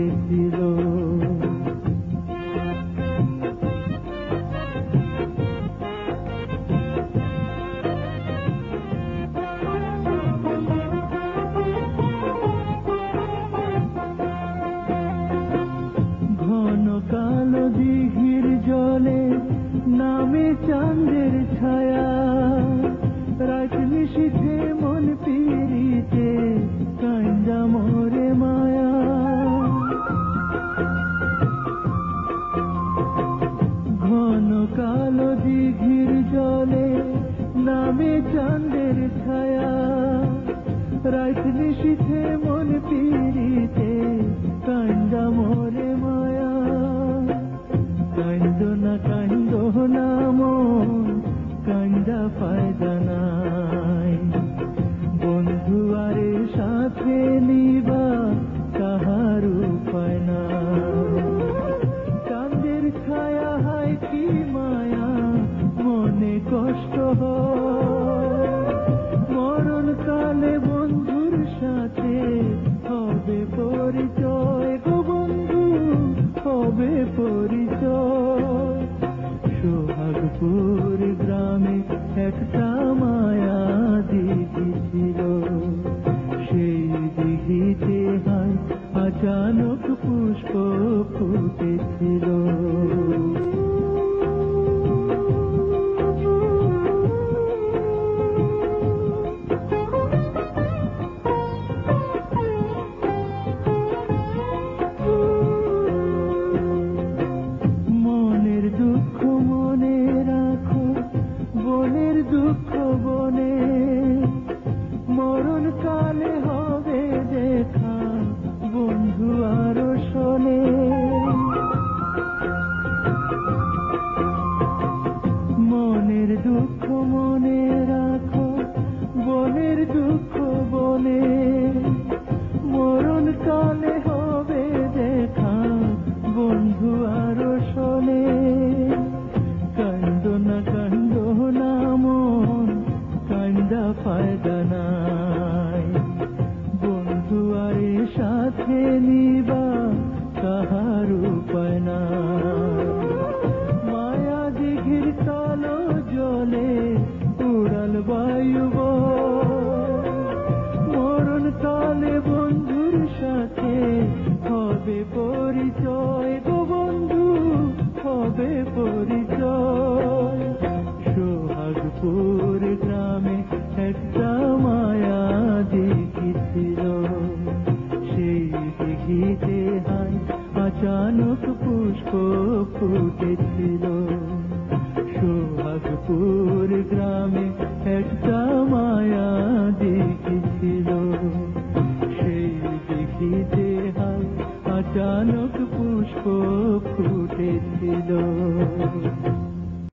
ফুটেছিল। ঘন কালো দিঘির জলে নামে চাঁদের ছায়া, রাত নিশীথে মন পিরিতে কান্দা মোরে মায়া। ঘন কালো দিঘির জলে নামে চাঁদের ছায়া, রাত নিশীথে মন পিরিতে কান্দা মোরে মায়া। কান্দো না মন, কান্দা ফায়দা নাই, বন্ধু আরে সাথে নিবা কাহার উপায় নাই। চাঁদের ছায়া হায় কি মায়া, মনে কষ্ট হয়, মরণ কালে বন্ধুর সাথে হবে পরিচয় গো বন্ধু, হবে পরিচয়। সোহাগপুর গ্রামে একটা মায়া দিঘি ছিল, সেই দিঘিতে হায় আচানক পুষ্প ফুটেছিল। দুঃখ মনে রাখো, বনের দুঃখ বনে, মরণ কালে হবে দেখা বন্ধু আরো শোনে। মনের দুঃখ মনে রাখো, বনের দুঃখ বনে, মরণ কালে হবে দেখা বন্ধু আরো শোনে। কান্দো না মন, কান্দা ফায়দা নাই, বন্ধু আরে সাথে নিবা কাহার উপায় নাই। মায়া দিঘির তলো জলে উড়াল বায়ু, মরণ কালে বন্ধুর সাথে হবে পরিচয় গো বন্ধু, হবে পরিচয়। সোহাগপুর গ্রামে একটা মায়া দিঘি ছিল, সেই দিঘিতে হায় আচানক পুষ্প ফুটেছিল। সোহাগপুর গ্রামে একটা মায়া দিঘি ছিল, সেই দিঘিতে হায় আচানক পুষ্প ফুটেছিল।